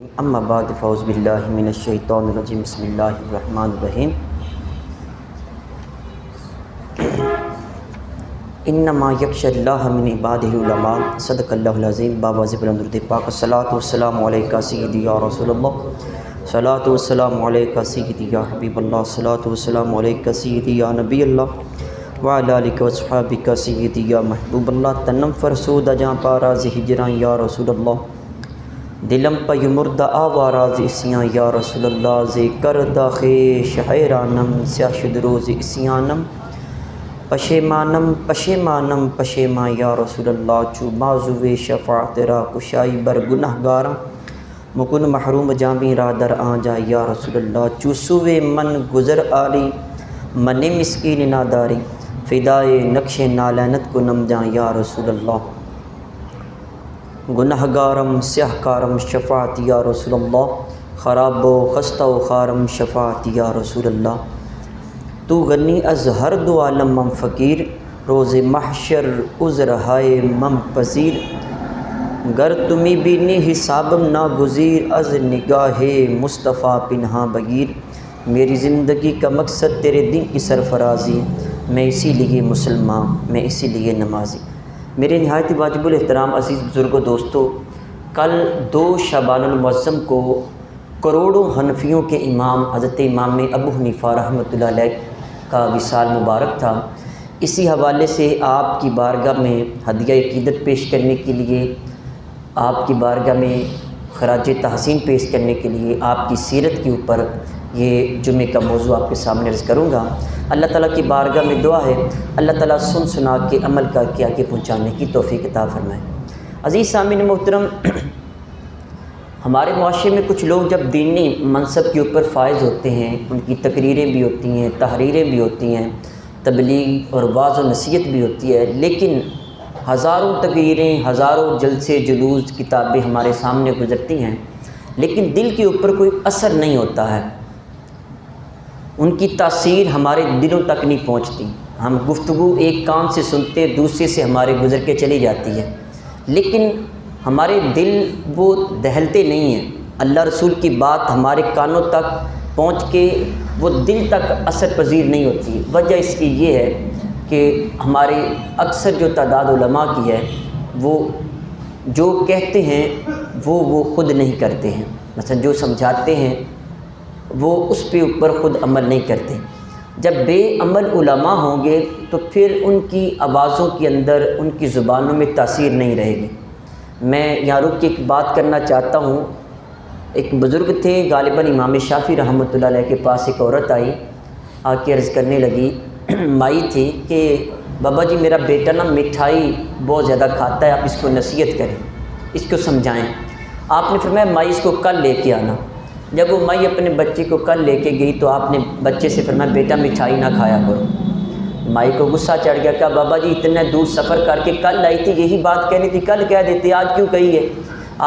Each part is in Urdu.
اما بعد فاعوذ باللہ من الشیطان الرجیم بسم اللہ الرحمن الرحیم انما یخشی اللہ من عبادہ العلماء صدق اللہ العظیم بابا زبر درود پاک الصلاۃ والسلام علیکہ سیدی یا رسول اللہ صلاۃ والسلام علیکہ سیدی یا حبیب اللہ صلاۃ والسلام علیکہ سیدی یا نبی اللہ وعلی آلہ وصحبہ سیدی یا محبوب اللہ تنم فرسود جاں پاراز ہجراں یا رسول اللہ دلم پی مردہ آواراز اسیاں یا رسول اللہ زی کردہ خیش حیرانم سیاہ شد روز اسیانم پشیمانم پشیمانم پشیمان یا رسول اللہ چو بازو شفاعت را کشائی بر گناہ گارم مکن محروم جامی را در آجا یا رسول اللہ چو سوے من گزر آلی من مسکین ناداری فدائے نقش نالینت کو نم جا یا رسول اللہ گناہ گارم سیاہ کارم شفاعت یا رسول اللہ خراب و خستہ و خارم شفاعت یا رسول اللہ تو غنی از ہر دو عالم مم فقیر روز محشر عذر ہائے مم پذیر گر تمی بینی حسابم ناگزیر از نگاہ مصطفیٰ پنہا بگیر میری زندگی کا مقصد تیرے دین کی سرفرازی میں اسی لیے مسلمان میں اسی لیے نمازی میرے نہایت واجب الاحترام عزیز بزرگوں دوستو کل 2 شعبان المعظم کو کروڑوں حنفیوں کے امام حضرت امام ابو حنیفہ رحمۃ اللہ علیہ کا وصال مبارک تھا۔ اسی حوالے سے آپ کی بارگاہ میں ہدیہ عقیدت پیش کرنے کے لیے، آپ کی بارگاہ میں خراج تحسین پیش کرنے کے لیے، آپ کی سیرت کے اوپر یہ جمعے کا موضوع آپ کے سامنے عرض کروں گا۔ اللہ تعالیٰ کی بارگاہ میں دعا ہے اللہ تعالیٰ سن سنا کے عمل کر کے آگے پہنچانے کی توفیق عطا فرمائے۔ عزیز سامعین محترم، ہمارے معاشرے میں کچھ لوگ جب دینی منصب کے اوپر فائز ہوتے ہیں، ان کی تقریریں بھی ہوتی ہیں، تحریریں بھی ہوتی ہیں، تبلیغ اور وعظ و نصیحت بھی ہوتی ہے، لیکن ہزاروں تقریریں، ہزاروں جلسے جلوس کتابیں ہمارے سامنے گزرتی ہیں، لیکن دل کے اوپر کوئی اثر نہیں ہوتا ہے، ان کی تاثیر ہمارے دلوں تک نہیں پہنچتی۔ ہم گفتگو ایک کان سے سنتے دوسرے سے ہمارے گزر کے چلی جاتی ہے، لیکن ہمارے دل وہ دہلتے نہیں ہیں، اللہ رسول کی بات ہمارے کانوں تک پہنچ کے وہ دل تک اثر پذیر نہیں ہوتی۔ وجہ اس کی یہ ہے کہ ہمارے اکثر جو تعداد علماء کی ہے، وہ جو کہتے ہیں وہ خود نہیں کرتے ہیں، مثلا جو سمجھاتے ہیں وہ اس پہ اوپر خود عمل نہیں کرتے۔ جب بے عمل علماء ہوں گے تو پھر ان کی آوازوں کے اندر، ان کی زبانوں میں تاثیر نہیں رہے گی۔ میں یہاں رک کے ایک بات کرنا چاہتا ہوں۔ ایک بزرگ تھے، غالباً امام شافعی رحمۃ اللہ علیہ کے پاس ایک عورت آئی، آ کے عرض کرنے لگی، مائی تھی کہ بابا جی میرا بیٹا نا مٹھائی بہت زیادہ کھاتا ہے، آپ اس کو نصیحت کریں، اس کو سمجھائیں۔ آپ نے فرمایا مائی اس کو کل لے کے آنا۔ جب وہ مائی اپنے بچے کو کل لے کے گئی تو آپ نے بچے سے فرمایا بیٹا مٹھائی نہ کھایا کرو۔ مائی کو غصہ چڑھ گیا، کہا بابا جی اتنے دور سفر کر کے کل آئی تھی، یہی بات کہنی تھی، کل کہہ دیتے، آج کیوں کہی ہے؟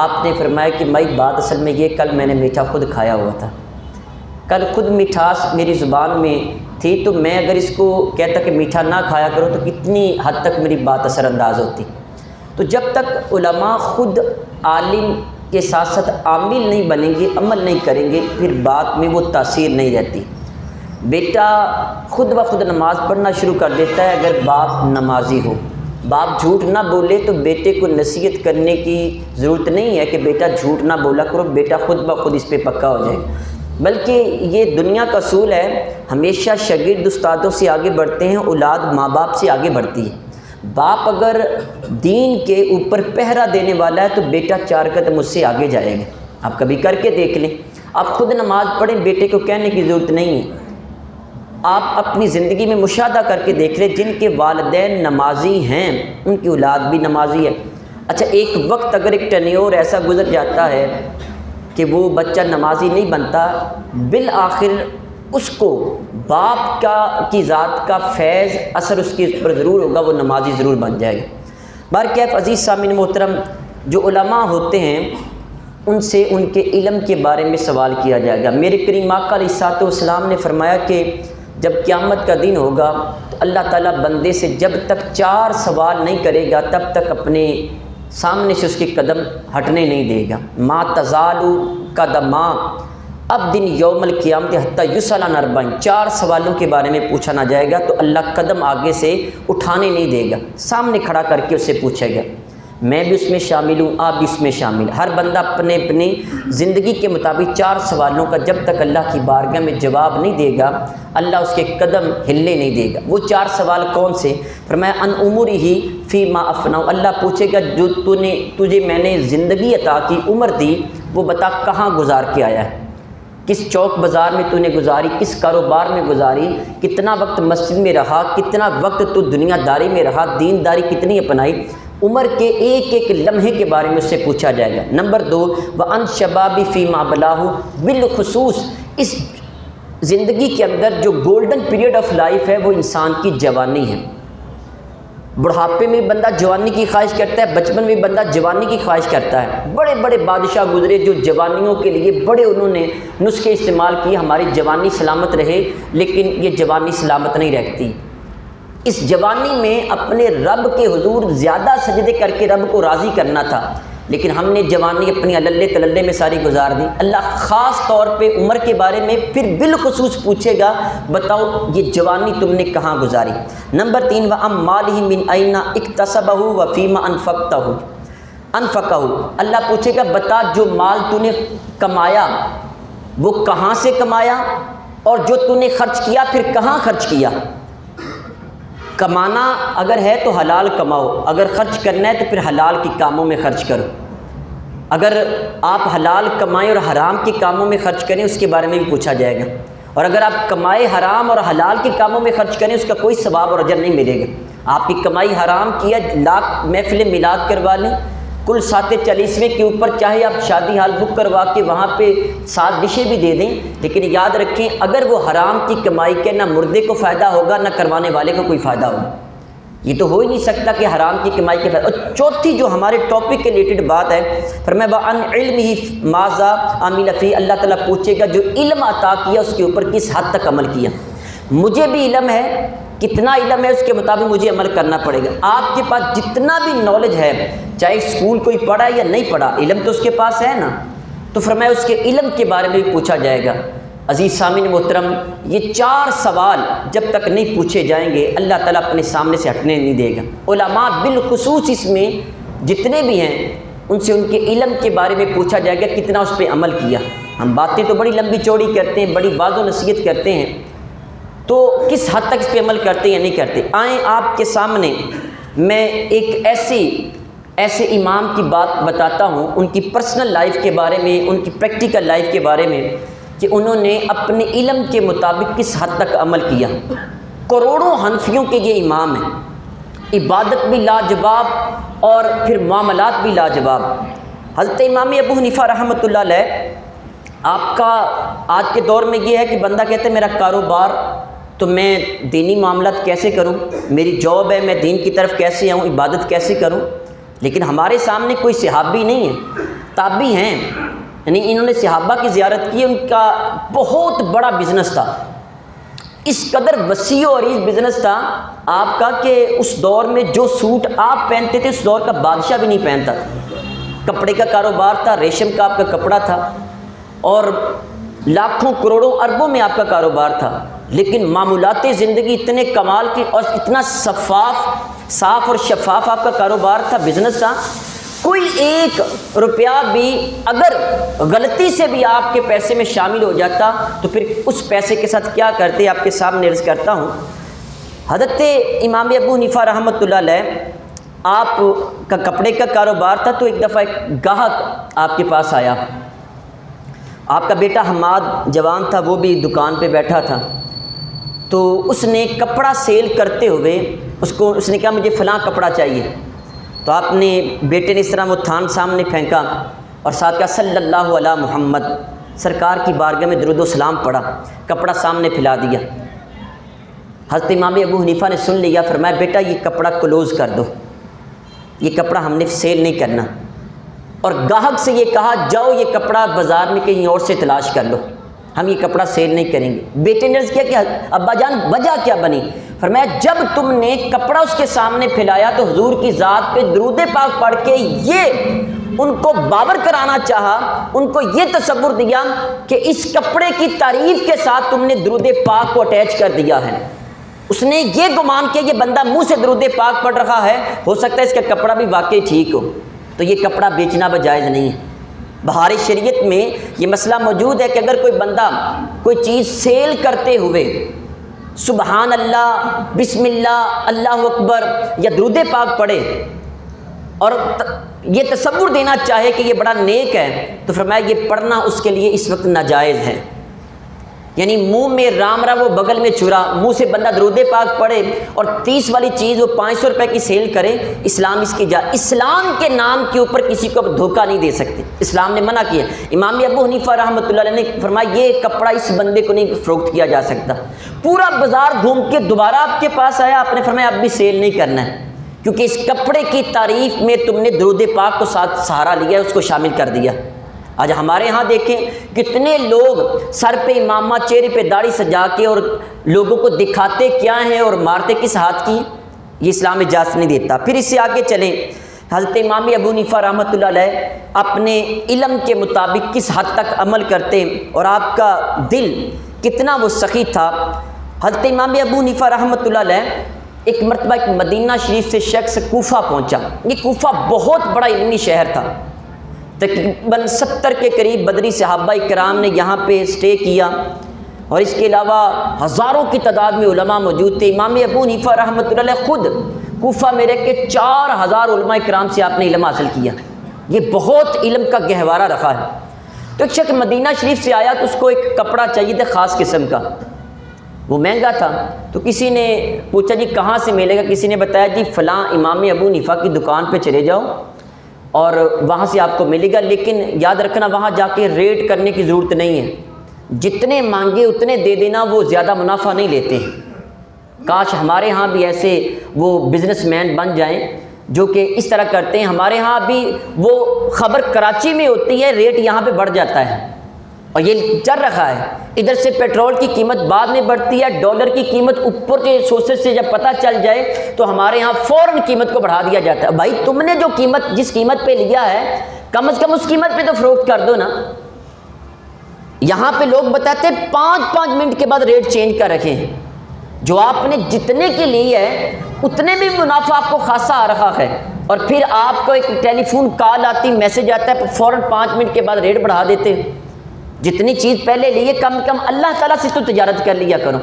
آپ نے فرمایا کہ مائی بات اصل میں یہ، کل میں نے میٹھا خود کھایا ہوا تھا، کل خود مٹھاس میری زبان میں تھی، تو میں اگر اس کو کہتا کہ میٹھا نہ کھایا کرو تو کتنی حد تک میری بات اثر انداز ہوتی۔ تو جب تک علماء خود عالم کے ساتھ ساتھ عامل نہیں بنیں گے، عمل نہیں کریں گے، پھر بات میں وہ تاثیر نہیں رہتی۔ بیٹا خود بخود نماز پڑھنا شروع کر دیتا ہے اگر باپ نمازی ہو۔ باپ جھوٹ نہ بولے تو بیٹے کو نصیحت کرنے کی ضرورت نہیں ہے کہ بیٹا جھوٹ نہ بولا کرو، بیٹا خود بخود اس پہ پکا ہو جائے، بلکہ یہ دنیا کا اصول ہے، ہمیشہ شاگرد استادوں سے آگے بڑھتے ہیں، اولاد ماں باپ سے آگے بڑھتی ہے۔ باپ اگر دین کے اوپر پہرا دینے والا ہے تو بیٹا 4 قدم اس سے آگے جائے گا۔ آپ کبھی کر کے دیکھ لیں، آپ خود نماز پڑھیں، بیٹے کو کہنے کی ضرورت نہیں ہے۔ آپ اپنی زندگی میں مشاہدہ کر کے دیکھ لیں، جن کے والدین نمازی ہیں ان کی اولاد بھی نمازی ہے۔ اچھا ایک وقت اگر ایک ٹینیور ایسا گزر جاتا ہے کہ وہ بچہ نمازی نہیں بنتا، بالآخر اس کو باپ کی ذات کا فیض اثر اس کے اوپر ضرور ہوگا، وہ نمازی ضرور بن جائے گا۔ بہرکیف عزیز سامعین محترم، جو علماء ہوتے ہیں ان سے ان کے علم کے بارے میں سوال کیا جائے گا۔ میرے کریم آقا علیہ الصلوۃ والسلام نے فرمایا کہ جب قیامت کا دن ہوگا تو اللہ تعالیٰ بندے سے جب تک 4 سوال نہیں کرے گا تب تک اپنے سامنے سے اس کے قدم ہٹنے نہیں دے گا۔ ما تزال قدما عبد یوم القیامت حتی یسأل عن اربع، 4 سوالوں کے بارے میں پوچھا نہ جائے گا تو اللہ قدم آگے سے اٹھانے نہیں دے گا، سامنے کھڑا کر کے اسے پوچھے گا۔ میں بھی اس میں شامل ہوں، آپ بھی اس میں شامل۔ ہر بندہ اپنے اپنی زندگی کے مطابق 4 سوالوں کا جب تک اللہ کی بارگاہ میں جواب نہیں دے گا اللہ اس کے قدم ہلنے نہیں دے گا۔ وہ 4 سوال کون سے؟ فرمایا ان عمرہ فیما افنیٰ، اللہ پوچھے گا جو تجھے میں نے زندگی عطا کی، عمر دی، وہ بتا کہاں گزار کے آیا ہے، کس چوک بازار میں تو نے گزاری، کس کاروبار میں گزاری، کتنا وقت مسجد میں رہا، کتنا وقت تو دنیا داری میں رہا، دین داری کتنی اپنائی۔ عمر کے ایک ایک لمحے کے بارے میں اس سے پوچھا جائے گا۔ نمبر 2 وَأَنْ شَبَابِ فِي مَا بَلَاهُ، بالخصوص اس زندگی کے اندر جو گولڈن پیریڈ آف لائف ہے وہ انسان کی جوانی ہے۔ بڑھاپے میں بندہ جوانی کی خواہش کرتا ہے، بچپن میں بندہ جوانی کی خواہش کرتا ہے۔ بڑے بڑے بادشاہ گزرے جو جوانیوں کے لیے بڑے انہوں نے نسخے استعمال کیے، ہماری جوانی سلامت رہے، لیکن یہ جوانی سلامت نہیں رہتی۔ اس جوانی میں اپنے رب کے حضور زیادہ سجدے کر کے رب کو راضی کرنا تھا، لیکن ہم نے جوانی اپنی عللے تللے میں ساری گزار دی۔ اللہ خاص طور پہ عمر کے بارے میں پھر بالخصوص پوچھے گا، بتاؤ یہ جوانی تم نے کہاں گزاری۔ نمبر 3 وَأَمَّالِهِ مِنْ أَيْنَ اكْتَسَبَهُ وَفِيمَ أَنْفَقَهُ، اللہ پوچھے گا بتا جو مال تو نے کمایا وہ کہاں سے کمایا، اور جو تو نے خرچ کیا پھر کہاں خرچ کیا۔ کمانا اگر ہے تو حلال کماؤ، اگر خرچ کرنا ہے تو پھر حلال کے کاموں میں خرچ کرو۔ اگر آپ حلال کمائیں اور حرام کے کاموں میں خرچ کریں اس کے بارے میں بھی پوچھا جائے گا، اور اگر آپ کمائے حرام اور حلال کے کاموں میں خرچ کریں اس کا کوئی ثواب اور اجر نہیں ملے گا۔ آپ کی کمائی حرام کی ہے، لاکھ محفل میلاد کروا لیں، کل 740ویں کے اوپر چاہے آپ شادی ہال بک کروا کے وہاں پہ 7 ڈشیں بھی دے دیں، لیکن یاد رکھیں اگر وہ حرام کی کمائی کے نہ مردے کو فائدہ ہوگا نہ کروانے والے کو کوئی فائدہ ہوگا۔ یہ تو ہو ہی نہیں سکتا کہ حرام کی کمائی کے فائدہ۔ اور چوتھی جو ہمارے ٹاپک کے ریلیٹڈ بات ہے، فرمایا وَعَنْ عِلْمِهِ مَاذَا عَمِلَ فِيهِ، اللہ تعالیٰ پوچھے گا جو علم عطا کیا اس کے اوپر کس حد تک عمل کیا۔ مجھے بھی علم ہے، کتنا علم ہے اس کے مطابق مجھے عمل کرنا پڑے گا۔ آپ کے پاس جتنا بھی نالج ہے، چاہے اسکول کوئی پڑھا یا نہیں پڑھا، علم تو اس کے پاس ہے نا، تو فرمایا اس کے علم کے بارے میں بھی پوچھا جائے گا۔ عزیز سامعین محترم، یہ 4 سوال جب تک نہیں پوچھے جائیں گے اللہ تعالیٰ اپنے سامنے سے ہٹنے نہیں دے گا۔ علماء بالخصوص اس میں جتنے بھی ہیں ان سے ان کے علم کے بارے میں پوچھا جائے گا کتنا اس پہ عمل کیا۔ ہم باتیں تو بڑی لمبی چوڑی کرتے ہیں، بڑی واضح و نصیحت کرتے ہیں، تو کس حد تک اس پہ عمل کرتے ہیں یا نہیں کرتے۔ آئیں آپ کے سامنے میں ایک ایسے امام کی بات بتاتا ہوں، ان کی پرسنل لائف کے بارے میں، ان کی پریکٹیکل لائف کے بارے میں، کہ انہوں نے اپنے علم کے مطابق کس حد تک عمل کیا۔ کروڑوں حنفیوں کے یہ امام ہیں، عبادت بھی لاجواب اور پھر معاملات بھی لاجواب۔ حضرت امام ابو حنیفہ رحمۃ اللہ علیہ، آپ کا آج کے دور میں یہ ہے کہ بندہ کہتا ہے میرا کاروبار تو میں دینی معاملات کیسے کروں، میری جاب ہے میں دین کی طرف کیسے آؤں، عبادت کیسے کروں۔ لیکن ہمارے سامنے کوئی صحابی نہیں ہے، تابعی ہیں، یعنی انہوں نے صحابہ کی زیارت کی، ان کا بہت بڑا بزنس تھا، اس قدر وسیع و عریض بزنس تھا آپ کا کہ اس دور میں جو سوٹ آپ پہنتے تھے اس دور کا بادشاہ بھی نہیں پہنتا تھا۔ کپڑے کا کاروبار تھا، ریشم کا آپ کا کپڑا تھا، اور لاکھوں کروڑوں اربوں میں آپ کا کاروبار تھا، لیکن معمولات زندگی اتنے کمال کی اور اتنا صاف اور شفاف آپ کا کاروبار تھا، بزنس تھا۔ کوئی 1 روپیہ بھی اگر غلطی سے بھی آپ کے پیسے میں شامل ہو جاتا تو پھر اس پیسے کے ساتھ کیا کرتے آپ کے سامنے عرض کرتا ہوں۔ حضرت امام ابو حنیفہ رحمۃ اللہ علیہ، آپ کا کپڑے کا کاروبار تھا، تو ایک دفعہ ایک گاہک آپ کے پاس آیا، آپ کا بیٹا حماد جوان تھا، وہ بھی دکان پہ بیٹھا تھا، تو اس نے کپڑا سیل کرتے ہوئے اس نے کہا مجھے فلاں کپڑا چاہیے، تو آپ نے بیٹے نے اس طرح وہ تھان سامنے پھینکا اور ساتھ کہا صلی اللہ علی محمد، سرکار کی بارگاہ میں درود و سلام پڑھا، کپڑا سامنے پھیلا دیا۔ حضرت امام ابو حنیفہ نے سن لیا، فرمایا بیٹا یہ کپڑا کلوز کر دو، یہ کپڑا ہم نے سیل نہیں کرنا، اور گاہک سے یہ کہا جاؤ یہ کپڑا بازار میں کہیں اور سے تلاش کر لو، ہم یہ کپڑا سیل نہیں کریں گے۔ بیٹے نے عرض کیا کہ ابا جان وجہ کیا بنی؟ فرمایا جب تم نے کپڑا اس کے سامنے پھیلایا تو حضور کی ذات پہ درود پاک پڑھ کے یہ ان کو باور کرانا چاہا، ان کو یہ تصور دیا کہ اس کپڑے کی تعریف کے ساتھ تم نے درود پاک کو اٹیچ کر دیا ہے۔ اس نے یہ گمان کیا یہ بندہ منہ سے درود پاک پڑھ رہا ہے، ہو سکتا ہے اس کا کپڑا بھی واقعی ٹھیک ہو، تو یہ کپڑا بیچنا جائز نہیں ہے۔ بہار شریعت میں یہ مسئلہ موجود ہے کہ اگر کوئی بندہ کوئی چیز سیل کرتے ہوئے سبحان اللہ، بسم اللہ، اللہ اکبر یا درود پاک پڑھے اور یہ تصور دینا چاہے کہ یہ بڑا نیک ہے، تو فرمایا یہ پڑھنا اس کے لیے اس وقت ناجائز ہے۔ یعنی منہ میں رام را وہ بغل میں چھرا، منہ سے بندہ درود پاک پڑھے اور 30 والی چیز وہ 500 روپے کی سیل کرے، اسلام اس کی اسلام کے نام کے اوپر کسی کو دھوکہ نہیں دے سکتے، اسلام نے منع کیا۔ امام ابو حنیفہ رحمۃ اللہ علیہ نے فرمایا یہ کپڑا اس بندے کو نہیں فروخت کیا جا سکتا۔ پورا بازار گھوم کے دوبارہ آپ کے پاس آیا، آپ نے فرمایا اب بھی سیل نہیں کرنا ہے، کیونکہ اس کپڑے کی تعریف میں تم نے درود پاک کو ساتھ سہارا لیا، اس کو شامل کر دیا۔ آج ہمارے ہاں دیکھیں کتنے لوگ سر پہ امامہ، چہرے پہ داڑھی سجا کے اور لوگوں کو دکھاتے کیا ہیں اور مارتے کس ہاتھ کی، یہ اسلام اجازت نہیں دیتا۔ پھر اس سے آگے چلیں، حضرت امام ابو حنیفہ رحمۃ اللہ علیہ اپنے علم کے مطابق کس حد تک عمل کرتے اور آپ کا دل کتنا وہ سخی تھا۔ حضرت امام ابو حنیفہ رحمۃ اللہ علیہ ایک مرتبہ ایک مدینہ شریف سے شخص کوفہ پہنچا۔ یہ کوفہ بہت بڑا علمی شہر تھا، تقریباً 70 کے قریب بدری صحابہ کرام نے یہاں پہ اسٹے کیا، اور اس کے علاوہ ہزاروں کی تعداد میں علماء موجود تھے۔ امام ابو حنیفہ رحمۃ اللہ علیہ خود کوفہ میں رہ کے 4000 علماء کرام سے آپ نے علم حاصل کیا، یہ بہت علم کا گہوارہ رکھا ہے۔ تو ایک شخص مدینہ شریف سے آیا تو اس کو ایک کپڑا چاہیے تھا خاص قسم کا، وہ مہنگا تھا، تو کسی نے پوچھا جی کہاں سے ملے گا، کسی نے بتایا جی فلاں امام ابو حنیفہ کی دکان پہ چلے جاؤ اور وہاں سے آپ کو ملے گا، لیکن یاد رکھنا وہاں جا کے ریٹ کرنے کی ضرورت نہیں ہے، جتنے مانگے اتنے دے دینا، وہ زیادہ منافع نہیں لیتے ہیں۔ کاش ہمارے ہاں بھی ایسے وہ بزنس مین بن جائیں جو کہ اس طرح کرتے ہیں۔ ہمارے ہاں بھی وہ خبر کراچی میں ہوتی ہے، ریٹ یہاں پہ بڑھ جاتا ہے، اور یہ چل رہا ہے۔ ادھر سے پیٹرول کی قیمت بعد میں بڑھتی ہے، ڈالر کی قیمت اوپر کے سورسز سے جب پتہ چل جائے تو ہمارے ہاں فوراً قیمت کو بڑھا دیا جاتا ہے۔ بھائی تم نے جو قیمت جس قیمت پہ لیا ہے کم از کم اس قیمت پہ تو فروخت کر دو نا۔ یہاں پہ لوگ بتاتے ہیں 5 منٹ کے بعد ریٹ چینج کر رکھے ہیں، جو آپ نے جتنے کی لی ہے اتنے بھی منافع آپ کو خاصا آ رہا ہے، اور پھر آپ کو ایک ٹیلی فون کال آتی، میسج آتا ہے، فوراً 5 منٹ کے بعد ریٹ بڑھا دیتے ہیں۔ جتنی چیز پہلے لیے کم کم اللہ تعالیٰ سے تو تجارت کر لیا کرو۔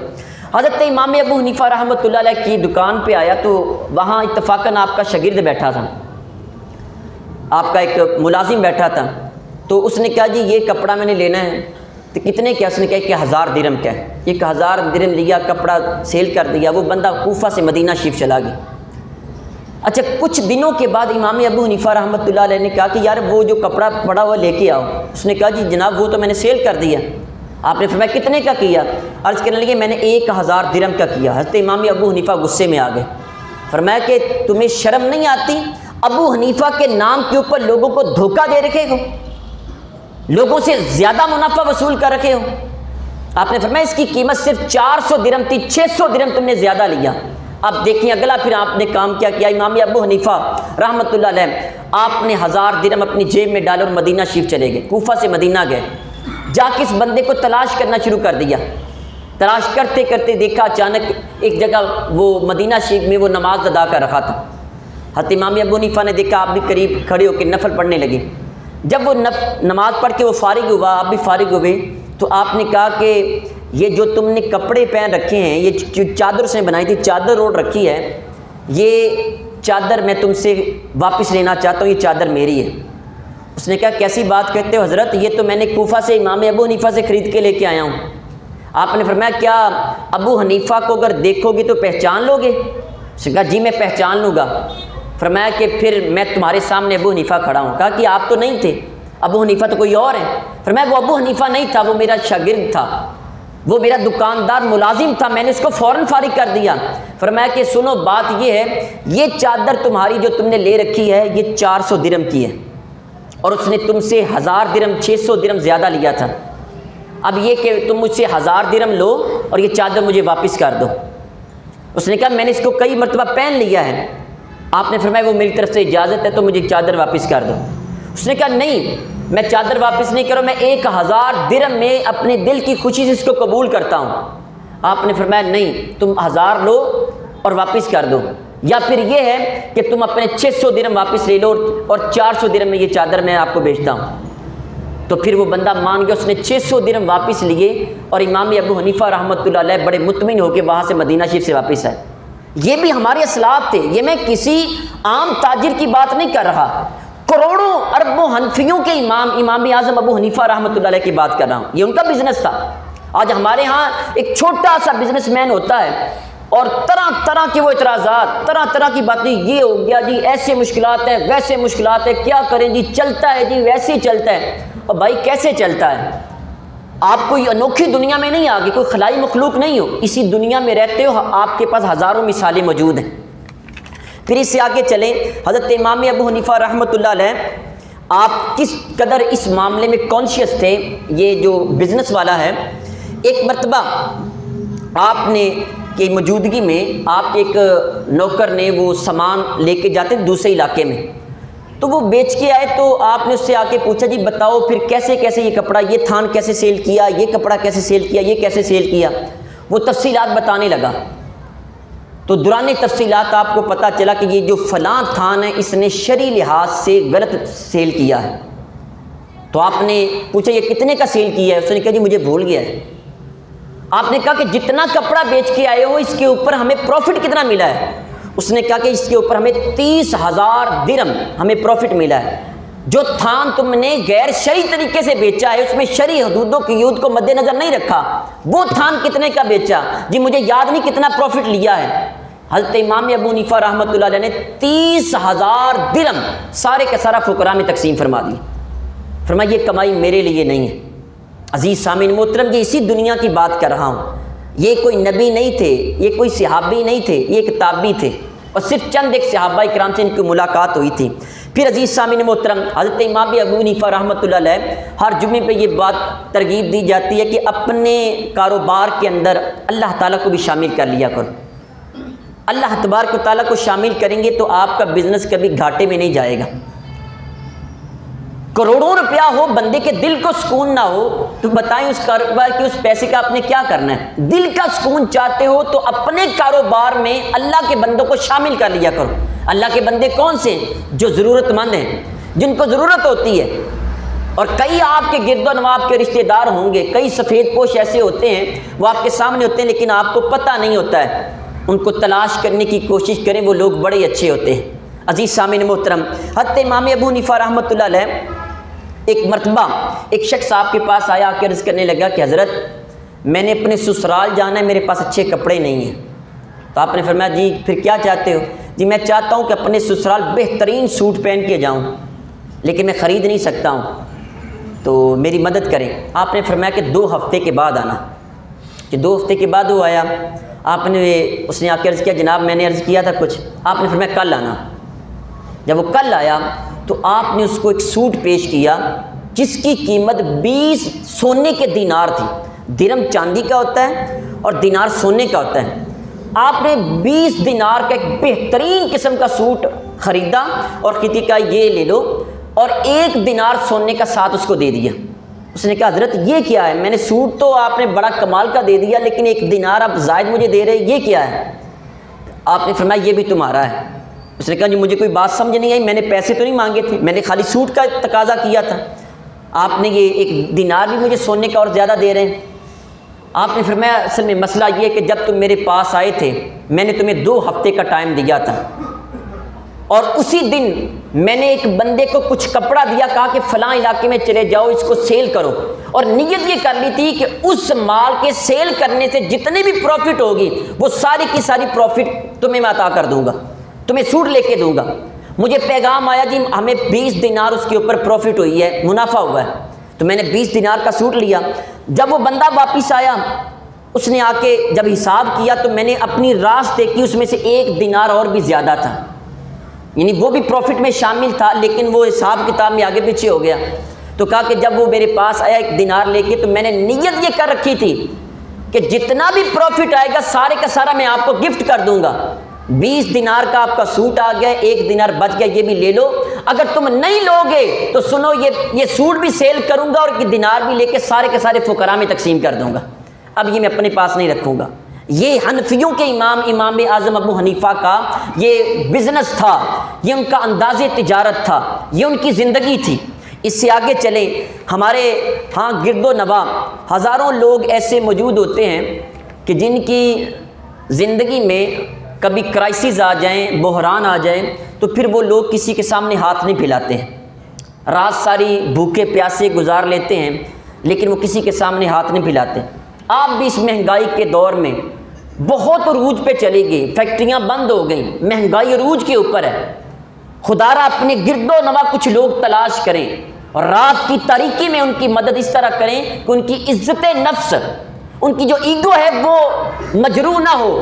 حضرت امام ابو حنیفہ رحمۃ اللہ علیہ کی دکان پہ آیا تو وہاں اتفاقاً آپ کا شاگرد بیٹھا تھا، آپ کا ایک ملازم بیٹھا تھا، تو اس نے کہا جی یہ کپڑا میں نے لینا ہے، تو کتنے کیا؟ اس نے کہا کہ 1000 درہم کا ہے۔ 1000 درہم لیا، کپڑا سیل کر دیا، وہ بندہ کوفہ سے مدینہ شریف چلا گیا۔ اچھا کچھ دنوں کے بعد امام ابو حنیفہ رحمۃ اللہ علیہ نے کہا کہ یار وہ جو کپڑا پڑا ہوا لے کے آؤ۔ اس نے کہا جی جناب وہ تو میں نے سیل کر دیا۔ آپ نے فرمایا کتنے کا کیا؟ عرض کرنے لگے میں نے 1000 درہم کا کیا۔ حضرت امام ابو حنیفہ غصے میں آ گئے، فرمایا کہ تمہیں شرم نہیں آتی؟ ابو حنیفہ کے نام کے اوپر لوگوں کو دھوکہ دے رکھے ہو، لوگوں سے زیادہ منافع وصول کر رکھے ہو۔ آپ نے فرمایا اس کی قیمت صرف 400 درہم تھی، 600 درہم تم نے زیادہ لیا۔ اب دیکھیں اگلا پھر آپ نے کام کیا کیا؟ امام ابو حنیفہ رحمۃ اللہ علیہ آپ نے 1000 درہم اپنی جیب میں ڈالے اور مدینہ شریف چلے گئے، کوفہ سے مدینہ گئے، جا کے اس بندے کو تلاش کرنا شروع کر دیا۔ تلاش کرتے کرتے دیکھا اچانک ایک جگہ وہ مدینہ شریف میں وہ نماز ادا کر رکھا تھا۔ حضرت امام ابو حنیفہ نے دیکھا، آپ بھی قریب کھڑے ہو کے نفل پڑھنے لگے۔ جب وہ نماز پڑھ کے وہ فارغ ہوا، آپ بھی فارغ ہوئے، تو آپ نے کہا کہ یہ جو تم نے کپڑے پہن رکھے ہیں، یہ جو چادر سے بنائی تھی، چادر اوڑھ رکھی ہے، یہ چادر میں تم سے واپس لینا چاہتا ہوں، یہ چادر میری ہے۔ اس نے کہا کیسی بات کہتے ہو حضرت، یہ تو میں نے کوفہ سے امام ابو حنیفہ سے خرید کے لے کے آیا ہوں۔ آپ نے فرمایا کیا ابو حنیفہ کو اگر دیکھو گے تو پہچان لو گے؟ اس نے کہا جی میں پہچان لوں گا۔ فرمایا کہ پھر میں تمہارے سامنے ابو حنیفہ کھڑا ہوں۔ کہا کہ آپ تو نہیں تھے، ابو حنیفہ تو کوئی اور ہے۔ فرمایا وہ ابو حنیفہ نہیں تھا، وہ میرا شاگرد تھا، وہ میرا دکاندار ملازم تھا، میں نے اس کو فوراً فارغ کر دیا۔ فرمایا کہ سنو بات یہ ہے، یہ چادر تمہاری جو تم نے لے رکھی ہے یہ 400 درہم کی ہے، اور اس نے تم سے 1000 درہم 600 درہم زیادہ لیا تھا۔ اب یہ کہ تم مجھ سے 1000 درہم لو اور یہ چادر مجھے واپس کر دو۔ اس نے کہا میں نے اس کو کئی مرتبہ پہن لیا ہے۔ آپ نے فرمایا وہ میری طرف سے اجازت ہے تو مجھے چادر واپس کر دو۔ اس نے کہا نہیں، میں چادر واپس نہیں کروں، میں 1000 درہم میں اپنے دل کی خوشی سے اس کو قبول کرتا ہوں۔ آپ نے فرمایا نہیں، تم 1000 لو اور واپس کر دو، یا پھر یہ ہے کہ تم اپنے 600 درہم واپس لے لو اور 400 درہم میں یہ چادر میں آپ کو بیچتا ہوں۔ تو پھر وہ بندہ مان گیا، اس نے 600 درہم واپس لیے اور امام ابو حنیفہ رحمۃ اللہ علیہ بڑے مطمئن ہو کے وہاں سے مدینہ شریف سے واپس آئے۔ یہ بھی ہمارے اسلاف تھے، یہ میں کسی عام تاجر کی بات نہیں کر رہا، کروڑوں اربوں حنفیوں کے امام اعظم ابو حنیفہ رحمۃ اللہ علیہ کی بات کر رہا ہوں، یہ ان کا بزنس تھا۔ آج ہمارے ہاں ایک چھوٹا سا بزنس مین ہوتا ہے اور طرح طرح کے وہ اعتراضات، طرح طرح کی باتیں، یہ ہو گیا جی ایسے مشکلات ہیں، ویسے مشکلات ہیں، کیا کریں جی، چلتا ہے جی ویسے ہی چلتا ہے۔ اور بھائی کیسے چلتا ہے؟ آپ کوئی انوکھی دنیا میں نہیں آگے، کوئی خلائی مخلوق نہیں ہو، اسی دنیا میں رہتے ہو، آپ کے پاس ہزاروں مثالیں موجود ہیں۔ پھر اس سے آگے چلیں، حضرت امام ابو حنیفہ رحمۃ اللہ علیہ آپ کس قدر اس معاملے میں کانشیس تھے، یہ جو بزنس والا ہے، ایک مرتبہ آپ نے کی موجودگی میں آپ کے ایک نوکر نے وہ سامان لے کے جاتے دوسرے علاقے میں، تو وہ بیچ کے آئے، تو آپ نے اس سے آ کے پوچھا جی بتاؤ پھر کیسے کیسے یہ کپڑا، یہ تھان کیسے سیل کیا، یہ کپڑا کیسے سیل کیا، یہ کیسے سیل کیا، وہ تفصیلات بتانے لگا۔ تو دوران تفصیلات آپ کو پتہ چلا کہ یہ جو فلاں تھان ہے اس نے شرعی لحاظ سے غلط سیل کیا ہے۔ تو آپ نے پوچھا یہ کتنے کا سیل کیا ہے؟ اس نے کہا جی مجھے بھول گیا ہے۔ آپ نے کہا کہ جتنا کپڑا بیچ کے آئے ہو اس کے اوپر ہمیں پروفٹ کتنا ملا ہے؟ اس نے کہا کہ اس کے اوپر ہمیں 30,000 درہم ہمیں پروفٹ ملا ہے۔ جو تھان تم نے غیر شرعی طریقے سے بیچا ہے، اس میں شرعی حدود و قیود کو مد نظر نہیں رکھا، وہ تھان کتنے کا بیچا؟ جی مجھے یاد نہیں کتنا پروفٹ لیا ہے۔ حضرت امام ابو حنیفہ رحمۃ اللہ علیہ نے 30,000 درہم سارے کا سارا فقراء میں تقسیم فرما دی۔ فرمایا یہ کمائی میرے لیے نہیں ہے۔ عزیز سامعین محترم، یہ اسی دنیا کی بات کر رہا ہوں، یہ کوئی نبی نہیں تھے، یہ کوئی صحابی نہیں تھے، یہ ایک تابعی تھے، اور صرف چند ایک صحابہ کرام سے ان کی ملاقات ہوئی تھی۔ پھر عزیز سامعین محترم، حضرت امام ابو حنیفہ رحمۃ اللہ علیہ ہر جمعے پہ یہ بات ترغیب دی جاتی ہے کہ اپنے کاروبار کے اندر اللہ تعالیٰ کو بھی شامل کر لیا کرو۔ اللہ تبارک و تعالیٰ کو شامل کریں گے تو آپ کا بزنس کبھی گھاٹے میں نہیں جائے گا۔ کروڑوں روپیہ ہو، بندے کے دل کو سکون نہ ہو، تو بتائیں اس کاروبار کے اس پیسے کا آپ نے کیا کرنا ہے؟ دل کا سکون چاہتے ہو تو اپنے کاروبار میں اللہ کے بندوں کو شامل کر لیا کرو۔ اللہ کے بندے کون سے؟ جو ضرورت مند ہیں، جن کو ضرورت ہوتی ہے۔ اور کئی آپ کے گرد و نواح کے رشتہ دار ہوں گے، کئی سفید پوش ایسے ہوتے ہیں، وہ آپ کے سامنے ہوتے ہیں لیکن آپ کو پتہ نہیں ہوتا ہے، ان کو تلاش کرنے کی کوشش کریں، وہ لوگ بڑے اچھے ہوتے ہیں۔ عزیز سامعین محترم، حضرت امام ابو حنیفہ رحمۃ اللہ علیہ ایک مرتبہ ایک شخص آپ کے پاس آیا، کہ عرض کرنے لگا کہ حضرت میں نے اپنے سسرال جانا ہے، میرے پاس اچھے کپڑے نہیں ہیں۔ تو آپ نے فرمایا جی پھر کیا چاہتے ہو؟ جی میں چاہتا ہوں کہ اپنے سسرال بہترین سوٹ پہن کے جاؤں، لیکن میں خرید نہیں سکتا ہوں، تو میری مدد کریں۔ آپ نے فرمایا کہ 2 ہفتے کے بعد آنا۔ کہ 2 ہفتے کے بعد وہ آیا، اس نے آ کے عرض کیا جناب میں نے عرض کیا تھا کچھ، آپ نے فرمایا کل آنا۔ جب وہ کل آیا تو آپ نے اس کو ایک سوٹ پیش کیا جس کی قیمت 20 سونے کے دینار تھی۔ درہم چاندی کا ہوتا ہے اور دینار سونے کا ہوتا ہے۔ آپ نے 20 دینار کا ایک بہترین قسم کا سوٹ خریدا اور کہتی کا یہ لے لو، اور 1 دینار سونے کا ساتھ اس کو دے دیا۔ اس نے کہا حضرت یہ کیا ہے؟ میں نے سوٹ تو آپ نے بڑا کمال کا دے دیا، لیکن 1 دینار آپ زائد مجھے دے رہے، یہ کیا ہے؟ آپ نے فرمایا یہ بھی تمہارا ہے۔ اس نے کہا جی مجھے کوئی بات سمجھ نہیں آئی، میں نے پیسے تو نہیں مانگے تھے، میں نے خالی سوٹ کا تقاضا کیا تھا، آپ نے یہ 1 دینار بھی مجھے سونے کا اور زیادہ دے رہے ہیں۔ آپ نے فرمایا اصل میں مسئلہ یہ ہے کہ جب تم میرے پاس آئے تھے میں نے تمہیں 2 ہفتے کا ٹائم دیا تھا، اور اسی دن میں نے ایک بندے کو کچھ کپڑا دیا، کہا کہ فلاں علاقے میں چلے جاؤ اس کو سیل کرو، اور نیت یہ کر لی تھی کہ اس مال کے سیل کرنے سے جتنی بھی پروفٹ ہوگی وہ ساری کی ساری پروفٹ تمہیں میں عطا کر دوں گا، تمہیں سوٹ لے کے دوں گا۔ مجھے پیغام آیا جی ہمیں 20 دینار اس کے اوپر پروفٹ ہوئی ہے، منافع ہوا ہے، تو میں نے 20 دینار کا سوٹ لیا۔ جب وہ بندہ واپس آیا اس نے آ کے جب حساب کیا تو میں نے اپنی راست دیکھی، اس میں سے 1 دینار اور بھی زیادہ تھا، یعنی وہ بھی پروفٹ میں شامل تھا، لیکن وہ حساب کتاب میں آگے پیچھے ہو گیا۔ تو کہا کہ جب وہ میرے پاس آیا 1 دینار لے کے تو میں نے نیت یہ کر رکھی تھی کہ جتنا بھی پروفٹ آئے گا سارے کا سارا میں آپ کو گفٹ کر دوں گا۔ 20 دینار کا آپ کا سوٹ آ گیا، 1 دینار بچ گیا، یہ بھی لے لو، اگر تم نہیں لوگے تو سنو یہ سوٹ بھی سیل کروں گا اور دینار بھی لے کے سارے فقراء میں تقسیم کر دوں گا، اب یہ میں اپنے پاس نہیں رکھوں گا۔ یہ حنفیوں کے امام اعظم ابو حنیفہ کا یہ بزنس تھا، یہ ان کا انداز تجارت تھا، یہ ان کی زندگی تھی۔ اس سے آگے چلیں، ہمارے ہاں گرد و نواح ہزاروں لوگ ایسے موجود ہوتے ہیں کہ جن کی زندگی میں کبھی کرائسس آ جائیں، بحران آ جائیں، تو پھر وہ لوگ کسی کے سامنے ہاتھ نہیں پھیلاتے ہیں، رات ساری بھوکے پیاسے گزار لیتے ہیں لیکن وہ کسی کے سامنے ہاتھ نہیں پھیلاتے۔ آپ بھی اس مہنگائی کے دور میں بہت عروج پہ چلی گئی، فیکٹریاں بند ہو گئیں، مہنگائی عروج کے اوپر ہے، خدا را اپنے گرد و نواح کچھ لوگ تلاش کریں اور رات کی تاریکی میں ان کی مدد اس طرح کریں کہ ان کی عزت نفس، ان کی جو ایگو ہے وہ مجروح نہ ہو،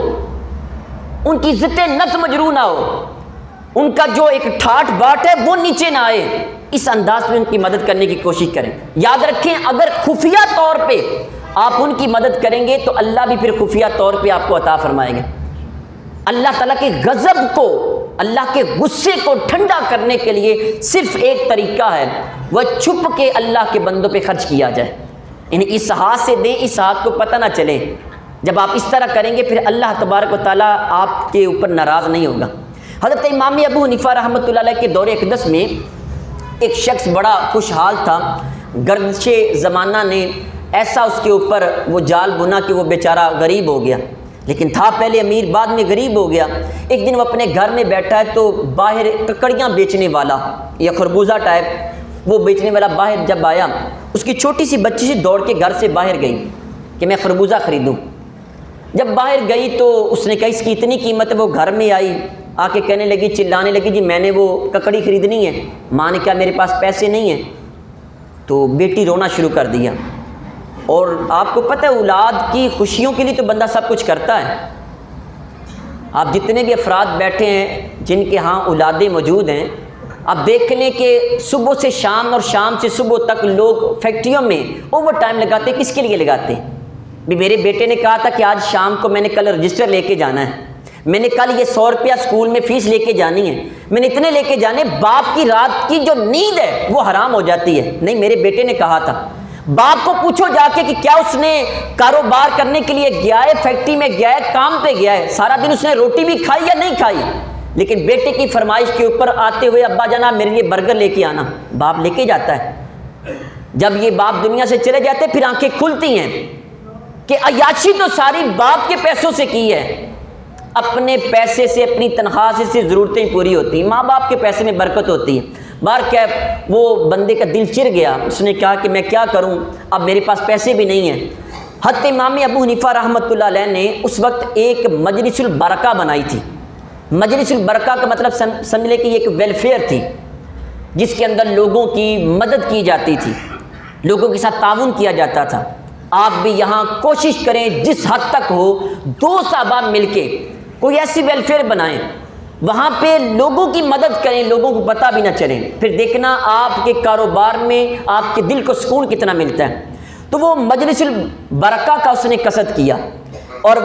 ان کی عزت نفس مجروح نہ ہو، ان کا جو ایک ٹھاٹ باٹ ہے وہ نیچے نہ آئے، اس انداز میں ان کی مدد کرنے کی کوشش کریں۔ یاد رکھیں اگر خفیہ طور پہ آپ ان کی مدد کریں گے تو اللہ بھی پھر خفیہ طور پہ آپ کو عطا فرمائیں گے۔ اللہ تعالیٰ کے غضب کو، اللہ کے غصے کو ٹھنڈا کرنے کے لیے صرف ایک طریقہ ہے، وہ چھپ کے اللہ کے بندوں پہ خرچ کیا جائے، یعنی اس ہاتھ سے دیں، اس ہاتھ کو پتہ نہ چلے۔ جب آپ اس طرح کریں گے پھر اللہ تبارک و تعالیٰ آپ کے اوپر ناراض نہیں ہوگا۔ حضرت امام ابو حنیفہ رحمۃ اللہ علیہ کے دور اقدس میں ایک شخص بڑا خوشحال تھا، گردش زمانہ نے ایسا اس کے اوپر وہ جال بنا کہ وہ بیچارہ غریب ہو گیا، لیکن تھا پہلے امیر بعد میں غریب ہو گیا۔ ایک دن وہ اپنے گھر میں بیٹھا ہے تو باہر ککڑیاں بیچنے والا یا خربوزہ ٹائپ وہ بیچنے والا باہر جب آیا، اس کی چھوٹی سی بچی سے دوڑ کے گھر سے باہر گئی کہ میں خربوزہ خریدوں۔ جب باہر گئی تو اس نے کہا اس کی اتنی قیمت ہے، وہ گھر میں آئی، آ کے کہنے لگی، چلانے لگی، جی میں نے وہ ککڑی خریدنی ہے۔ ماں نے کہا میرے پاس پیسے نہیں ہیں، تو بیٹی رونا شروع کر دیا۔ اور آپ کو پتہ ہے اولاد کی خوشیوں کے لیے تو بندہ سب کچھ کرتا ہے۔ آپ جتنے بھی افراد بیٹھے ہیں جن کے ہاں اولادیں موجود ہیں، آپ دیکھ لیں کہ صبح سے شام اور شام سے صبح تک لوگ فیکٹریوں میں اوور ٹائم لگاتے ہیں۔ کس کے لیے لگاتے ہیں؟ بھی میرے بیٹے نے کہا تھا کہ آج شام کو میں نے کل رجسٹر لے کے جانا ہے، میں نے کل یہ 100 روپیہ اسکول میں فیس لے کے جانی ہے، میں نے اتنے لے کے جانے۔ باپ کی رات کی جو نیند ہے وہ حرام ہو جاتی ہے۔ نہیں، میرے بیٹے نے کہا تھا۔ باپ کو پوچھو جا کے کہ کیا اس نے کاروبار کرنے کے لیے گیا ہے، فیکٹری میں گیا ہے، کام پہ گیا ہے، سارا دن اس نے روٹی بھی کھائی یا نہیں کھائی، لیکن بیٹے کی فرمائش کے اوپر آتے ہوئے ابا جانا میرے لیے برگر لے کے آنا، باپ لے کے جاتا ہے۔ جب یہ باپ دنیا سے چلے جاتے پھر آنکھیں کھلتی ہیں کہ عیاشی تو ساری باپ کے پیسوں سے کی ہے، اپنے پیسے سے، اپنی تنخواہ سے ضرورتیں پوری ہوتی ہیں، ماں باپ کے پیسے میں برکت ہوتی ہے۔ بہرکیف وہ بندے کا دل چر گیا، اس نے کہا کہ میں کیا کروں، اب میرے پاس پیسے بھی نہیں ہیں۔ حضرت امام ابو حنیفہ رحمۃ اللہ علیہ نے اس وقت ایک مجلس البرکہ بنائی تھی۔ مجلس البرکہ کا مطلب سمجھ لے کہ یہ ایک ویلفیئر تھی جس کے اندر لوگوں کی مدد کی جاتی تھی، لوگوں کے ساتھ تعاون کیا جاتا تھا۔ آپ بھی یہاں کوشش کریں جس حد تک ہو، 2 صحابہ مل کے کوئی ایسی ویلفیئر بنائیں، وہاں پہ لوگوں کی مدد کریں، لوگوں کو پتہ بھی نہ چلے، پھر دیکھنا آپ کے کاروبار میں آپ کے دل کو سکون کتنا ملتا ہے۔ تو وہ مجلس البرکہ کا اس نے قصد کیا اور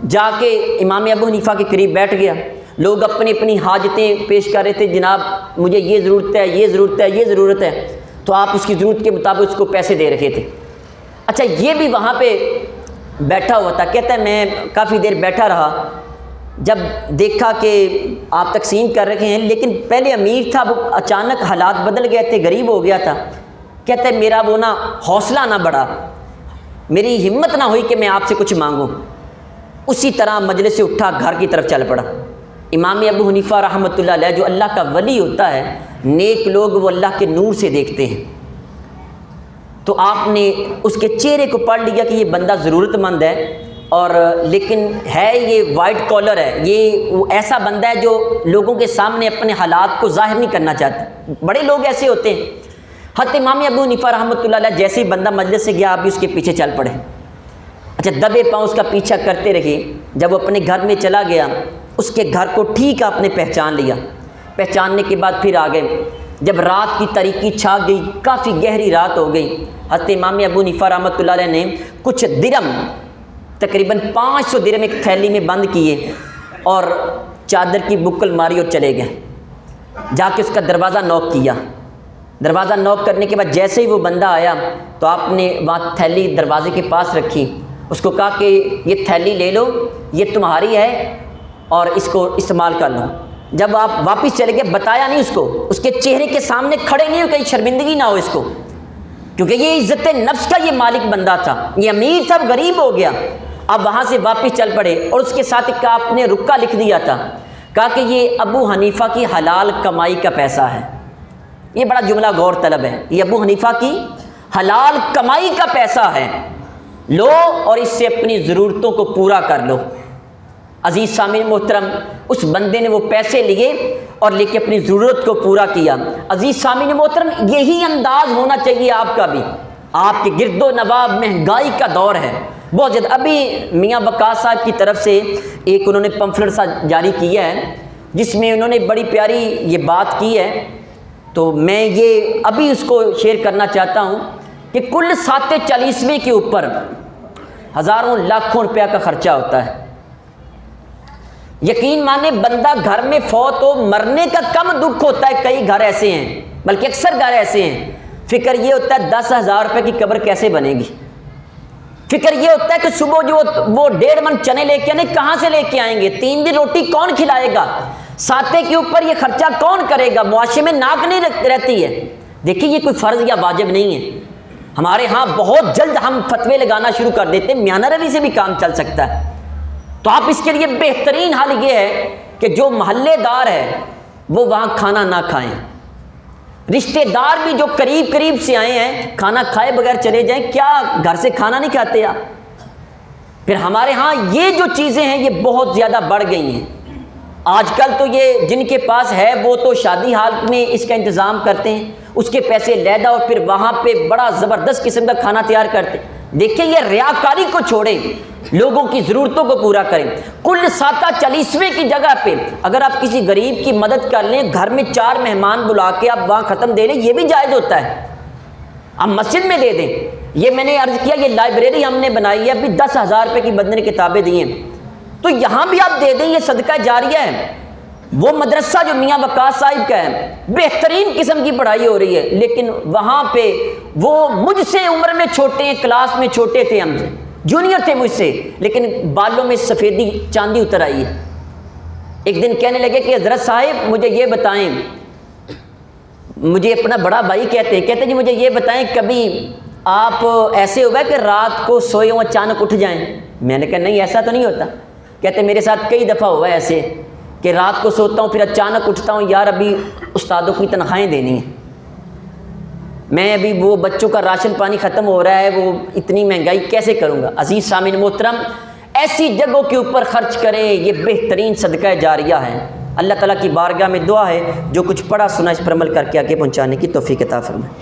جا کے امام ابو حنیفہ کے قریب بیٹھ گیا۔ لوگ اپنی اپنی حاجتیں پیش کر رہے تھے، جناب مجھے یہ ضرورت ہے، یہ ضرورت ہے، یہ ضرورت ہے، تو آپ اس کی ضرورت کے مطابق اس کو پیسے دے رکھے تھے۔ اچھا، یہ بھی وہاں پہ بیٹھا ہوا تھا، کہتا ہے میں کافی دیر بیٹھا رہا، جب دیکھا کہ آپ تقسیم کر رکھے ہیں، لیکن پہلے امیر تھا، وہ اچانک حالات بدل گئے تھے، غریب ہو گیا تھا۔ کہتا ہے میرا وہ نہ حوصلہ نہ بڑھا، میری ہمت نہ ہوئی کہ میں آپ سے کچھ مانگوں۔ اسی طرح مجلس سے اٹھا گھر کی طرف چل پڑا۔ امام ابو حنیفہ رحمۃ اللہ علیہ، جو اللہ کا ولی ہوتا ہے، نیک لوگ وہ اللہ کے نور سے دیکھتے ہیں، تو آپ نے اس کے چہرے کو پڑھ لیا کہ یہ بندہ ضرورت مند ہے، اور لیکن ہے یہ وائٹ کالر ہے، یہ وہ ایسا بندہ ہے جو لوگوں کے سامنے اپنے حالات کو ظاہر نہیں کرنا چاہتا۔ بڑے لوگ ایسے ہوتے ہیں۔ حضرت امام ابو حنیفہ رحمۃ اللہ علیہ جیسے ہی بندہ مجلس سے گیا، آپ بھی اس کے پیچھے چل پڑے۔ اچھا، دبے پاؤں اس کا پیچھا کرتے رہے۔ جب وہ اپنے گھر میں چلا گیا، اس کے گھر کو ٹھیک آپ نے پہچان لیا۔ پہچاننے کے بعد پھر آ گئے۔ جب رات کی تاریکی چھا گئی، کافی گہری رات ہو گئی، حضرت امام ابو حنیفہ رحمۃ اللہ علیہ نے کچھ درم، تقریباً 500 درم ایک تھیلی میں بند کیے اور چادر کی بکل ماری اور چلے گئے۔ جا کے اس کا دروازہ نوک کیا. دروازہ نوک کرنے کے بعد جیسے ہی وہ بندہ آیا تو آپ نے وہاں تھیلی دروازے کے پاس رکھی. اس کو کہا کہ یہ تھیلی لے لو، یہ تمہاری ہے اور اس کو استعمال کر لو. جب آپ واپس چلے گئے بتایا نہیں اس کو، اس کے چہرے کے سامنے کھڑے نہیں ہو، کہیں شرمندگی نہ ہو اس کو، کیونکہ یہ عزت نفس کا یہ مالک بندہ تھا، یہ امیر تھا، غریب ہو گیا. اب وہاں سے واپس چل پڑے اور اس کے ساتھ ایک آپ نے رکا لکھ دیا تھا، کہا کہ یہ ابو حنیفہ کی حلال کمائی کا پیسہ ہے. یہ بڑا جملہ غور طلب ہے، یہ ابو حنیفہ کی حلال کمائی کا پیسہ ہے، لو اور اس سے اپنی ضرورتوں کو پورا کر لو. عزیز سامعین محترم، اس بندے نے وہ پیسے لیے اور لے کے اپنی ضرورت کو پورا کیا. عزیز سامعین محترم، یہی انداز ہونا چاہیے آپ کا بھی. آپ کے گرد و نواح مہنگائی کا دور ہے بہت زیادہ. ابھی میاں وقاص صاحب کی طرف سے ایک انہوں نے پمفلٹ سا جاری کیا ہے جس میں انہوں نے بڑی پیاری یہ بات کی ہے، تو میں یہ ابھی اس کو شیئر کرنا چاہتا ہوں کہ کل ساتِ چالیسویں کے اوپر ہزاروں لاکھوں روپیہ کا خرچہ ہوتا ہے. یقین مانے بندہ گھر میں فوت ہو مرنے کا کم دکھ ہوتا ہے. کئی گھر ایسے ہیں، بلکہ اکثر گھر ایسے ہیں، فکر یہ ہوتا ہے 10,000 روپے کی قبر کیسے بنے گی. فکر یہ ہوتا ہے کہ صبح جو وہ 1.5 من چنے لے کے آنے کہاں سے لے کے آئیں گے، 3 دن روٹی کون کھلائے گا، ساتے کے اوپر یہ خرچہ کون کرے گا. معاشرے میں ناک نہیں رہتی ہے. دیکھیے یہ کوئی فرض یا واجب نہیں ہے. ہمارے ہاں بہت جلد ہم فتوے لگانا شروع کر دیتے ہیں، میانہ روی سے بھی کام چل سکتا ہے. تو آپ اس کے لیے بہترین حل یہ ہے کہ جو محلے دار ہے وہ وہاں کھانا نہ کھائیں. رشتہ دار بھی جو قریب قریب سے آئے ہیں کھانا کھائے بغیر چلے جائیں. کیا گھر سے کھانا نہیں کھاتے آپ؟ پھر ہمارے ہاں یہ جو چیزیں ہیں یہ بہت زیادہ بڑھ گئی ہیں. آج کل تو یہ جن کے پاس ہے وہ تو شادی حال میں اس کا انتظام کرتے ہیں، اس کے پیسے لیدا اور پھر وہاں پہ بڑا زبردست قسم کا کھانا تیار کرتے ہیں. دیکھیں یہ ریاکاری کو چھوڑیں، لوگوں کی ضرورتوں کو پورا کریں. کل ساتہ 40ویں کی جگہ پہ اگر آپ کسی غریب کی مدد کر لیں، گھر میں 4 مہمان بلا کے آپ وہاں ختم دے لیں، یہ بھی جائز ہوتا ہے. آپ مسجد میں دے دیں. یہ میں نے عرض کیا یہ لائبریری ہم نے بنائی ہے، ابھی 10,000 روپے کی بندے نے کتابیں دی ہیں، تو یہاں بھی آپ دے دیں، یہ صدقہ جاریہ ہے. وہ مدرسہ جو میاں وقاص صاحب کا ہے بہترین قسم کی پڑھائی ہو رہی ہے، لیکن وہاں پہ وہ مجھ سے عمر میں چھوٹے ہیں، کلاس میں چھوٹے تھے، ہم سے جونیئر تھے مجھ سے، لیکن بالوں میں سفیدی چاندی اتر آئی ہے. ایک دن کہنے لگے کہ حضرت صاحب مجھے یہ بتائیں، مجھے اپنا بڑا بھائی کہتے جی مجھے یہ بتائیں کبھی آپ ایسے ہوا ہے کہ رات کو سوئے ہوں اچانک اٹھ جائیں؟ میں نے کہا نہیں ایسا تو نہیں ہوتا. کہتے میرے ساتھ کئی دفعہ ہوا ہے ایسے کہ رات کو سوتا ہوں پھر اچانک اٹھتا ہوں، یار ابھی استادوں کی تنخواہیں دینی ہیں، میں ابھی وہ بچوں کا راشن پانی ختم ہو رہا ہے، وہ اتنی مہنگائی کیسے کروں گا. عزیز سامعین محترم، ایسی جگہوں کے اوپر خرچ کریں، یہ بہترین صدقہ جاریہ ہے. اللہ تعالیٰ کی بارگاہ میں دعا ہے جو کچھ پڑھا سنا اس پر عمل کر کے آگے پہنچانے کی توفیق عطا فرمائے.